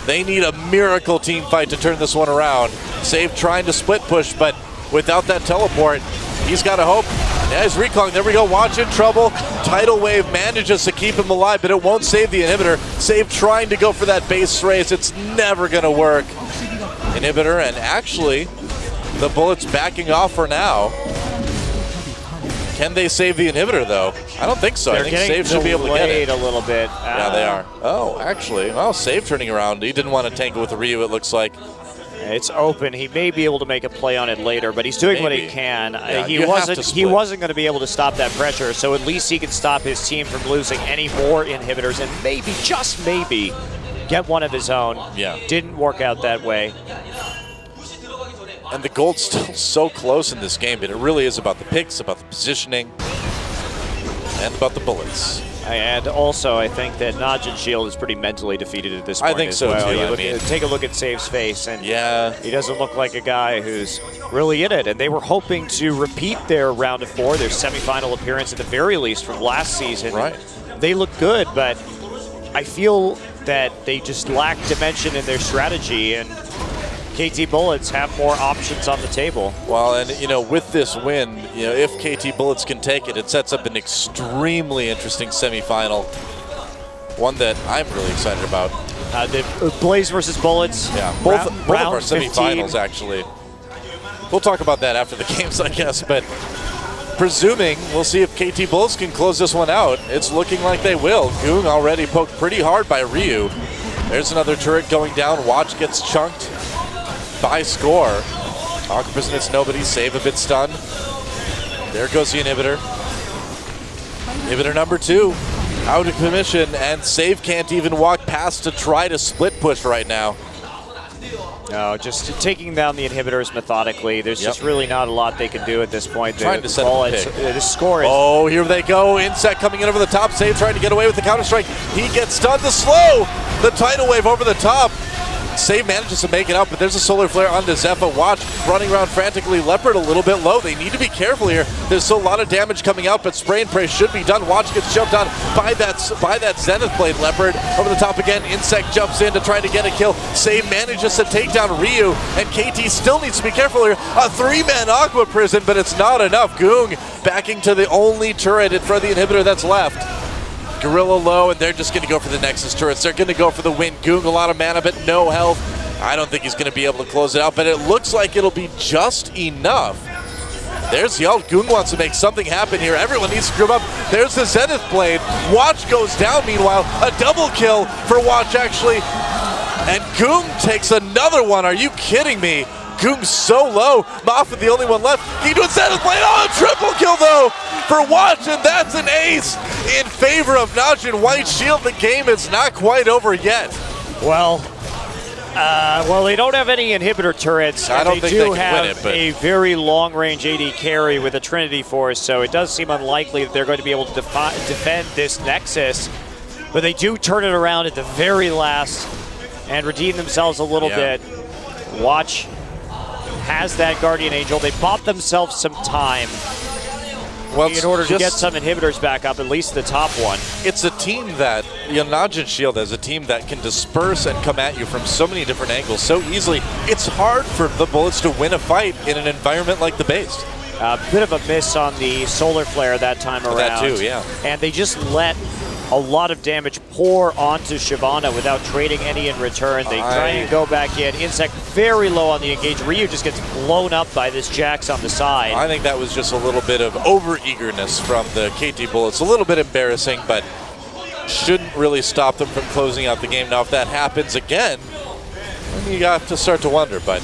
S2: They need a miracle team fight to turn this one around. Save trying to split push, but without that teleport, he's got a hope. Yeah, he's recalling. There we go. Watch in trouble. Tidal Wave manages to keep him alive, but it won't save the inhibitor. Save trying to go for that base race. It's never going to work. Inhibitor, and actually, the Bullets backing off for now. Can they save the inhibitor, though? I don't think so. I think Save should be able to get it.
S1: A little bit.
S2: Yeah, they are. Oh, actually, well, Save turning around. He didn't want to tangle with Ryu, it looks like.
S1: It's open. He may be able to make a play on it later, but he's doing what he can.
S2: Yeah,
S1: he wasn't going to be able to stop that pressure, so at least he can stop his team from losing any more inhibitors and maybe, just maybe, get one of his own.
S2: Yeah.
S1: Didn't work out that way.
S2: And the gold's still so close in this game, but it really is about the picks, about the positioning, and about the bullets.
S1: And also, I think that NaJin Shield is pretty mentally defeated at this point.
S2: I think so, too.
S1: Take a look at Save's face, and
S2: he
S1: doesn't look like a guy who's really in it. And they were hoping to repeat their round of 4, their semifinal appearance at the very least from last season.
S2: Right.
S1: They look good, but I feel that they just lack dimension in their strategy, and KT Bullets have more options on the table.
S2: Well, and you know, with this win, you know, if KT Bullets can take it, it sets up an extremely interesting semifinal. One that I'm really excited about.
S1: The Blaze versus Bullets.
S2: Yeah, both of our semifinals actually. We'll talk about that after the games, I guess, but presuming, we'll see if KT Bullets can close this one out. It's looking like they will. Goong already poked pretty hard by Ryu. There's another turret going down. Watch gets chunked by Score. Aqua Prison hits nobody. Save a bit stunned. There goes the inhibitor. Inhibitor number 2 out of commission, and Save can't even walk past to try to split push right now.
S1: No, just taking down the inhibitors methodically. There's just really not a lot they can do at this point.
S2: Trying to set up a pick.
S1: The score is...
S2: Oh, here they go. Insect coming in over the top. Save trying to get away with the counter-strike. He gets stunned. The slow. The tidal wave over the top. Save manages to make it up, but there's a solar flare onto Zephyr. Watch running around frantically. Leopard a little bit low. They need to be careful here. There's still a lot of damage coming out, but spray and pray should be done. Watch gets jumped on by that Zenith Blade. Leopard over the top again. Insect jumps in to try to get a kill. Save manages to take down Ryu, and KT still needs to be careful here. A 3-man Aqua Prison, but it's not enough. Goong backing to the only turret in front of the inhibitor that's left. Gorilla low, and they're just going to go for the Nexus turrets. They're going to go for the win. Goong a lot of mana, but no health. I don't think he's going to be able to close it out, but it looks like it'll be just enough. There's the ult. Goong wants to make something happen here. Everyone needs to group up. There's the Zenith Blade. Watch goes down, meanwhile. A double kill for Watch, actually. And Goong takes another one. Are you kidding me? Goong's so low. Moffat the only one left. He doing Zenith Blade. Oh, a triple kill, though, for Watch, and that's an ace in favor of NaJin White Shield. The game is not quite over yet.
S1: Well, they don't have any inhibitor turrets.
S2: I don't think they can win it, but
S1: a very long-range AD carry with a Trinity Force, so it does seem unlikely that they're going to be able to defend this Nexus. But they do turn it around at the very last and redeem themselves a little bit. Watch has that Guardian Angel. They bought themselves some time in order to get some inhibitors back up, at least the top one.
S2: It's a team that, NaJin Shield as a team that can disperse and come at you from so many different angles so easily. It's hard for the Bullets to win a fight in an environment like the base.
S1: A bit of a miss on the solar flare that time around.
S2: That too, yeah.
S1: And they just let a lot of damage pour onto Shyvana without trading any in return. They try and go back in. Insect very low on the engage. Ryu just gets blown up by this Jax on the side.
S2: I think that was just a little bit of over-eagerness from the KT Bullets. A little bit embarrassing, but shouldn't really stop them from closing out the game. Now, if that happens again, then you got to start to wonder, but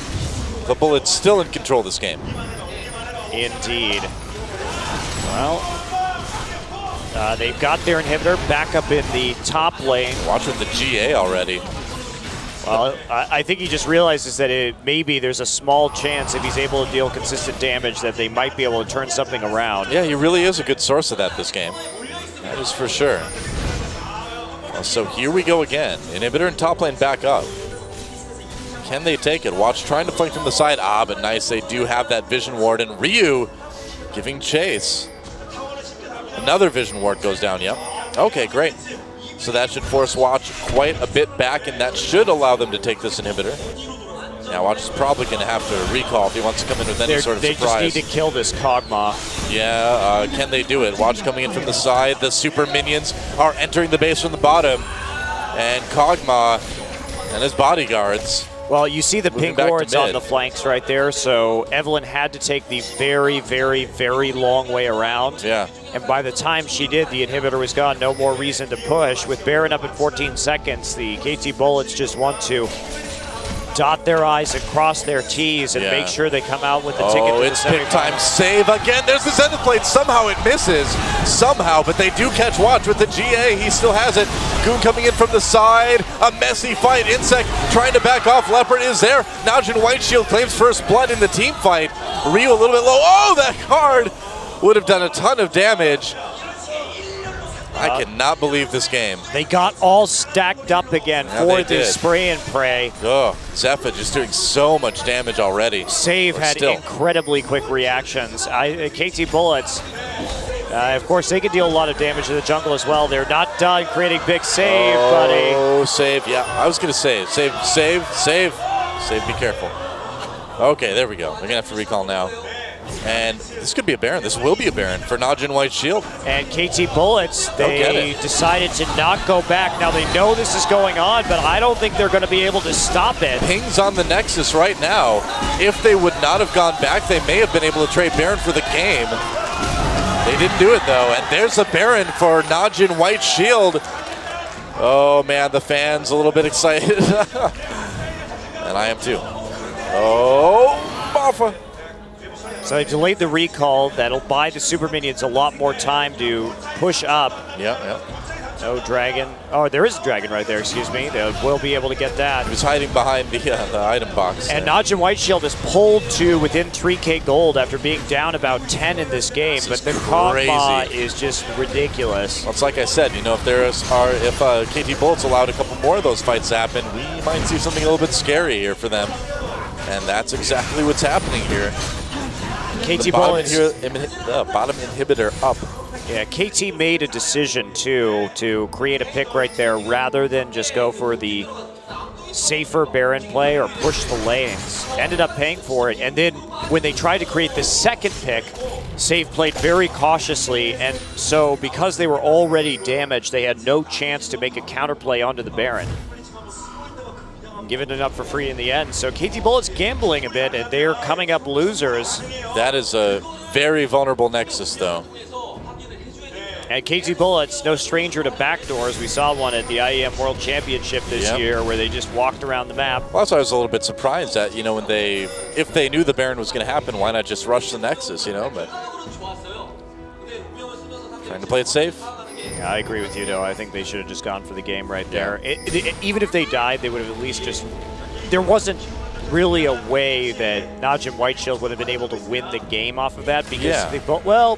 S2: the Bullets still in control of this game.
S1: Indeed. Well, they've got their inhibitor back up in the top lane.
S2: Watch with the GA already.
S1: Well, I think he just realizes that maybe there's a small chance if he's able to deal consistent damage that they might be able to turn something around.
S2: Yeah, he really is a good source of that this game. That is for sure. Well, so here we go again. Inhibitor and top lane back up. Can they take it? Watch trying to flank from the side. But nice. They do have that Vision Ward, and Ryu giving chase. Another Vision Ward goes down, yep. Okay, great. So that should force Watch quite a bit back, and that should allow them to take this inhibitor. Now Watch is probably going to have to recall if he wants to come in with any sort of surprise.
S1: They just need to kill this Kog'Maw.
S2: Yeah, can they do it? Watch coming in from the side. The super minions are entering the base from the bottom. And Kog'Maw and his bodyguards.
S1: Well, you see the pink wards on the flanks right there, so Evelyn had to take the very, very, very long way around.
S2: Yeah.
S1: And by the time she did, the inhibitor was gone. No more reason to push. With Baron up in 14 seconds, the KT Bullets just want to dot their I's and cross their T's and make sure they come out with the ticket to the
S2: it's pick time. Save again. There's the Zenith Blade. Somehow it misses. Somehow, but they do catch Watch with the GA. He still has it. Goong coming in from the side. A messy fight. Insect trying to back off. Leopard is there. NaJin White Shield claims first blood in the team fight. Ryu a little bit low. Oh, that card would have done a ton of damage. I cannot believe this game.
S1: They got all stacked up again for this spray and pray.
S2: Oh, Zephyr just doing so much damage already.
S1: Save had incredibly quick reactions. KT Bullets, of course, they can deal a lot of damage to the jungle as well. They're not done creating big save, buddy.
S2: Oh, save. Yeah, I was going to say save, save, save. Save, be careful. Okay, there we go. They're going to have to recall now. And this could be a Baron. This will be a Baron for NaJin White Shield.
S1: And KT Bullets, they decided to not go back. Now they know this is going on, but I don't think they're going to be able to stop it.
S2: Ping's on the Nexus right now. If they would not have gone back, they may have been able to trade Baron for the game. They didn't do it though, and there's a Baron for NaJin White Shield. Oh man, the fans a little bit excited. And I am too. Oh, Buffa.
S1: So they delayed the recall. That'll buy the Super Minions a lot more time to push up.
S2: Yeah.
S1: No dragon. Oh, there is a dragon right there, excuse me. They will be able to get that.
S2: He was hiding behind the item box.
S1: And NaJin White Shield is pulled to within 3K gold after being down about 10 in this game. But the combo is just ridiculous.
S2: Well, it's like I said, you know, if KT Bullets allowed a couple more of those fights to happen, we might see something a little bit scary here for them. And that's exactly what's happening here.
S1: KT Bullets.
S2: Bottom inhibitor up.
S1: Yeah, KT made a decision, too, to create a pick right there rather than just go for the safer Baron play or push the lanes. Ended up paying for it, and then when they tried to create the second pick, Save played very cautiously, and so because they were already damaged, they had no chance to make a counterplay onto the Baron. Giving it up for free in the end. So KT Bullets gambling a bit, and they're coming up losers.
S2: That is a very vulnerable Nexus, though.
S1: And KT Bullets, no stranger to backdoors. We saw one at the IEM World Championship this year where they just walked around the map.
S2: Well, that's why I was a little bit surprised that, you know, when if they knew the Baron was going to happen, why not just rush the Nexus, you know? But trying to play it safe.
S1: Yeah, I agree with you, though. I think they should have just gone for the game right there. Even if they died, they would have at least just... There wasn't really a way that NaJin White Shield would have been able to win the game off of that because they both... Well,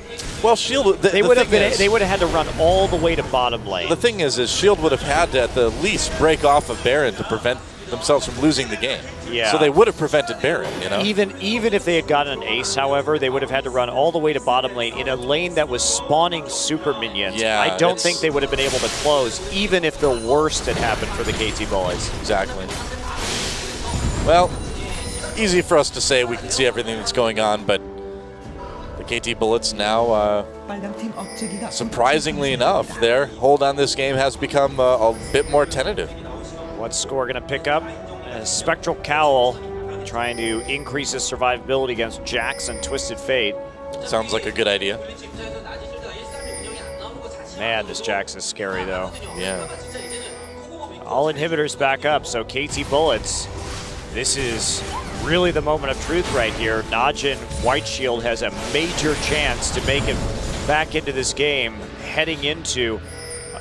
S2: Shield...
S1: They would have had to run all the way to bottom lane.
S2: The thing is Shield would have had to, at the least, break off of Baron to prevent themselves from losing the game.
S1: Yeah.
S2: So they would have prevented Baron, you know?
S1: Even if they had gotten an ace, however, they would have had to run all the way to bottom lane in a lane that was spawning super minions.
S2: Yeah,
S1: I don't think they would have been able to close, even if the worst had happened for the KT Boys.
S2: Exactly. Well, easy for us to say. We can see everything that's going on, but the KT Bullets now, surprisingly enough, their hold on this game has become a bit more tentative.
S1: What's Score going to pick up? Spectral Cowl, trying to increase his survivability against Jax and Twisted Fate.
S2: Sounds like a good idea.
S1: Man, this Jax is scary, though.
S2: Yeah.
S1: All inhibitors back up, so KT Bullets, this is really the moment of truth right here. NaJin White Shield has a major chance to make it back into this game, heading into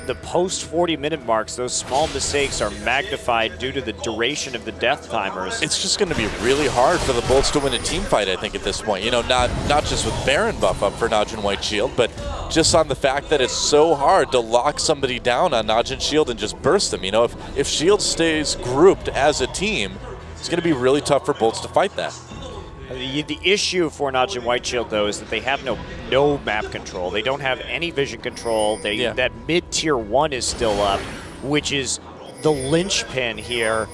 S1: the post 40-minute marks. Those small mistakes are magnified due to the duration of the death timers.
S2: It's just going to be really hard for the Bullets to win a team fight, I think, at this point. You know, not just with Baron buff up for NaJin White Shield, but just on the fact that it's so hard to lock somebody down on NaJin Shield and just burst them. You know, if Shield stays grouped as a team, it's going to be really tough for Bullets to fight that.
S1: The issue for NaJin White Shield, though, is that they have no map control. They don't have any vision control. That mid-tier 1 is still up, which is the linchpin here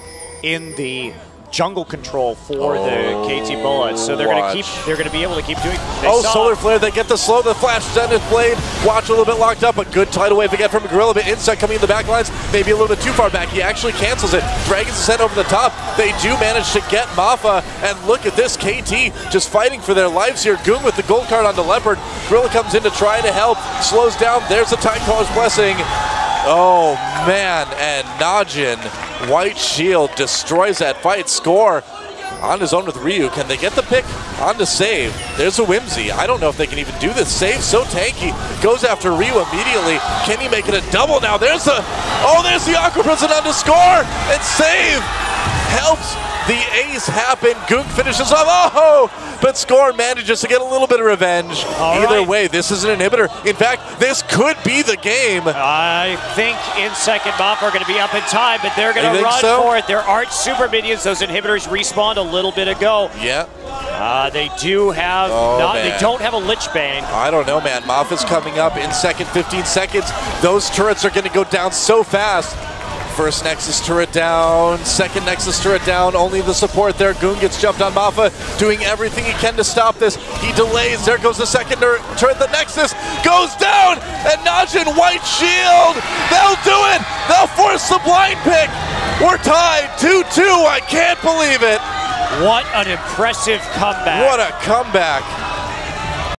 S1: in the jungle control for the KT Bullets. So they're going to be able to keep doing.
S2: Solar Flare, they get the slow, the flash Zenith Blade. Watch a little bit locked up, a good tidal wave again from Gorilla, but Insect coming in the back lines, maybe a little bit too far back. He actually cancels it. Dragons is sent over the top. They do manage to get Mafa, and look at this, KT just fighting for their lives here. Goon with the gold card on the Leopard. Gorilla comes in to try to help, slows down. There's the Tidecaller's Blessing. Oh man, and NaJin White Shield destroys that fight. Score on his own with Ryu. Can they get the pick on the save? There's a Whimsy. I don't know if they can even do this. Save so tanky. Goes after Ryu immediately. Can he make it a double now? There's the Aqua Prison on the Score, and save helps the ace happen. Gook finishes off. But Score manages to get a little bit of revenge. Either way, this is an inhibitor. In fact, this could be the game.
S1: I think Insect and Mop are going to be up in time, but they're going to run for it. There aren't super minions. Those inhibitors respawned a little bit ago.
S2: Yeah.
S1: They do have they don't have a Lich Bane.
S2: I don't know, man. Moff is coming up in second 15 seconds. Those turrets are going to go down so fast. First Nexus turret down, second Nexus turret down, only the support there. Goon gets jumped on Mafa, doing everything he can to stop this. He delays, there goes the second turret, the Nexus goes down, and NaJin white shield, they'll do it! They'll force the blind pick! We're tied, 2-2, I can't believe it!
S1: What an impressive comeback.
S2: What a comeback.